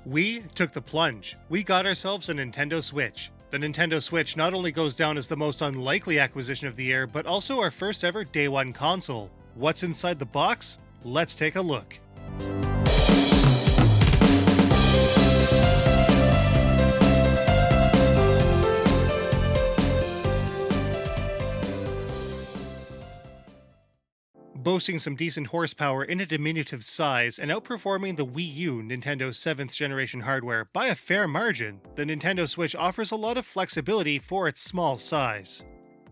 We took the plunge. We got ourselves a Nintendo Switch. The Nintendo Switch not only goes down as the most unlikely acquisition of the year, but also our first ever day one console. What's inside the box? Let's take a look. Boasting some decent horsepower in a diminutive size and outperforming the Wii U, Nintendo's 7th generation hardware, by a fair margin, the Nintendo Switch offers a lot of flexibility for its small size.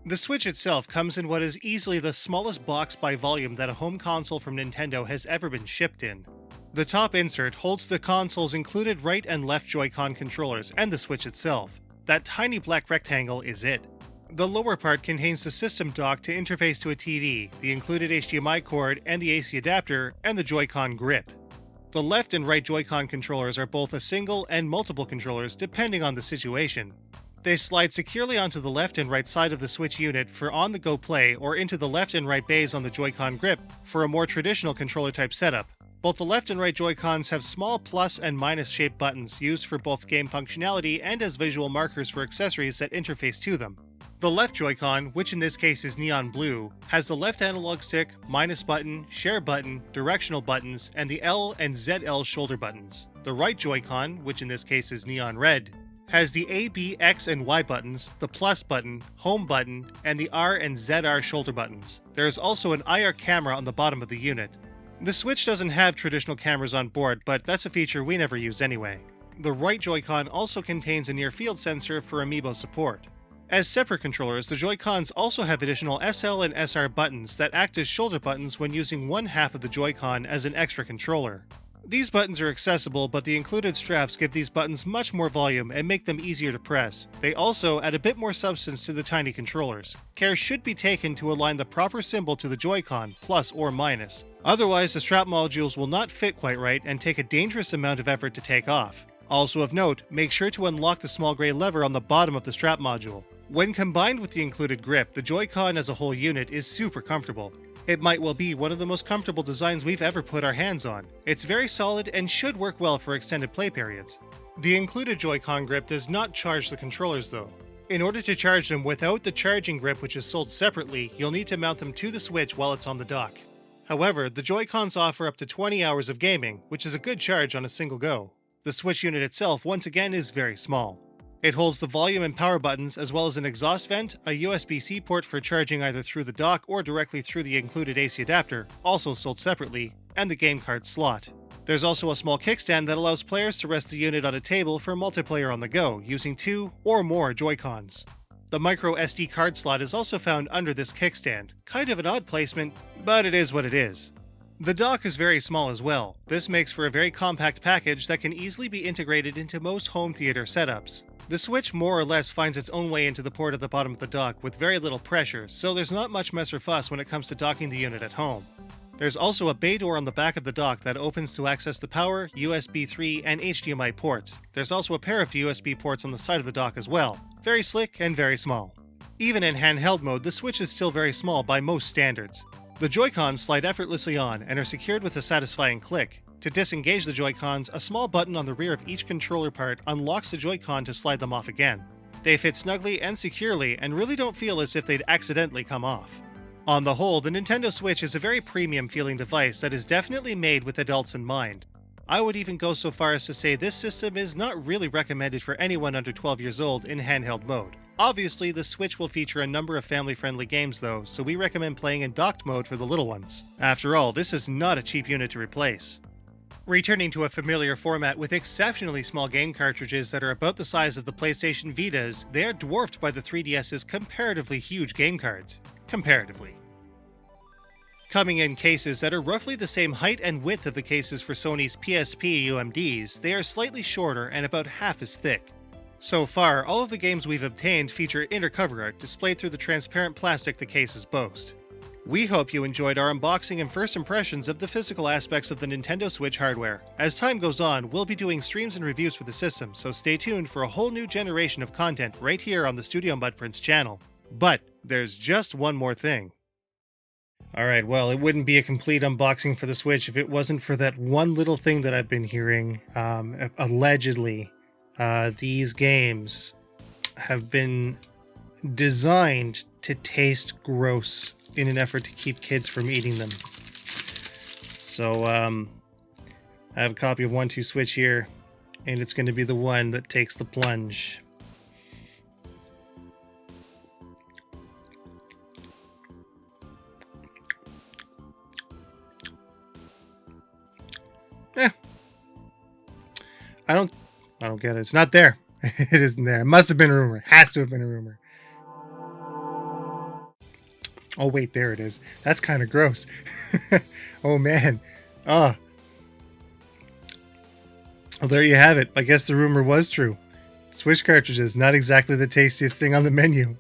The Switch itself comes in what is easily the smallest box by volume that a home console from Nintendo has ever been shipped in. The top insert holds the console's included right and left Joy-Con controllers and the Switch itself. That tiny black rectangle is it. The lower part contains the system dock to interface to a TV, the included HDMI cord and the AC adapter, and the Joy-Con grip. The left and right Joy-Con controllers are both a single and multiple controllers depending on the situation. They slide securely onto the left and right side of the Switch unit for on-the-go play or into the left and right bays on the Joy-Con grip for a more traditional controller-type setup. Both the left and right Joy-Cons have small plus and minus shaped buttons used for both game functionality and as visual markers for accessories that interface to them. The left Joy-Con, which in this case is neon blue, has the left analog stick, minus button, share button, directional buttons, and the L and ZL shoulder buttons. The right Joy-Con, which in this case is neon red, has the A, B, X, and Y buttons, the plus button, home button, and the R and ZR shoulder buttons. There is also an IR camera on the bottom of the unit. The Switch doesn't have traditional cameras on board, but that's a feature we never used anyway. The right Joy-Con also contains a near-field sensor for amiibo support. As separate controllers, the Joy-Cons also have additional SL and SR buttons that act as shoulder buttons when using one half of the Joy-Con as an extra controller. These buttons are accessible, but the included straps give these buttons much more volume and make them easier to press. They also add a bit more substance to the tiny controllers. Care should be taken to align the proper symbol to the Joy-Con, plus or minus. Otherwise, the strap modules will not fit quite right and take a dangerous amount of effort to take off. Also of note, make sure to unlock the small gray lever on the bottom of the strap module. When combined with the included grip, the Joy-Con as a whole unit is super comfortable. It might well be one of the most comfortable designs we've ever put our hands on. It's very solid and should work well for extended play periods. The included Joy-Con grip does not charge the controllers though. In order to charge them without the charging grip, which is sold separately, you'll need to mount them to the Switch while it's on the dock. However, the Joy-Cons offer up to 20 hours of gaming, which is a good charge on a single go. The Switch unit itself, once again, is very small. It holds the volume and power buttons as well as an exhaust vent, a USB-C port for charging either through the dock or directly through the included AC adapter, also sold separately, and the game card slot. There's also a small kickstand that allows players to rest the unit on a table for multiplayer on the go, using 2 or more Joy-Cons. The micro SD card slot is also found under this kickstand. Kind of an odd placement, but it is what it is. The dock is very small as well. This makes for a very compact package that can easily be integrated into most home theater setups. The Switch more or less finds its own way into the port at the bottom of the dock with very little pressure, so there's not much mess or fuss when it comes to docking the unit at home. There's also a bay door on the back of the dock that opens to access the power, USB 3, and HDMI ports. There's also a pair of USB ports on the side of the dock as well. Very slick and very small. Even in handheld mode, the Switch is still very small by most standards. The Joy-Cons slide effortlessly on and are secured with a satisfying click. To disengage the Joy-Cons, a small button on the rear of each controller part unlocks the Joy-Con to slide them off again. They fit snugly and securely and really don't feel as if they'd accidentally come off. On the whole, the Nintendo Switch is a very premium feeling device that is definitely made with adults in mind. I would even go so far as to say this system is not really recommended for anyone under 12 years old in handheld mode. Obviously, the Switch will feature a number of family-friendly games though, so we recommend playing in docked mode for the little ones. After all, this is not a cheap unit to replace. Returning to a familiar format with exceptionally small game cartridges that are about the size of the PlayStation Vitas, they are dwarfed by the 3DS's comparatively huge game cards. Comparatively. Coming in cases that are roughly the same height and width of the cases for Sony's PSP UMDs, they are slightly shorter and about half as thick. So far, all of the games we've obtained feature inner cover art displayed through the transparent plastic the cases boast. We hope you enjoyed our unboxing and first impressions of the physical aspects of the Nintendo Switch hardware. As time goes on, we'll be doing streams and reviews for the system, so stay tuned for a whole new generation of content right here on the Studio Mudprints channel. But there's just one more thing. Alright, well, it wouldn't be a complete unboxing for the Switch if it wasn't for that one little thing that I've been hearing. Allegedly, these games have been designed to taste gross in an effort to keep kids from eating them. So, I have a copy of 1-2 Switch here, and it's going to be the one that takes the plunge. I don't get it. It's not there. It isn't there. It must have been a rumor. It has to have been a rumor. Oh wait, there it is. That's kind of gross. Oh man. Oh. Well, there you have it. I guess the rumor was true. Switch cartridges, not exactly the tastiest thing on the menu.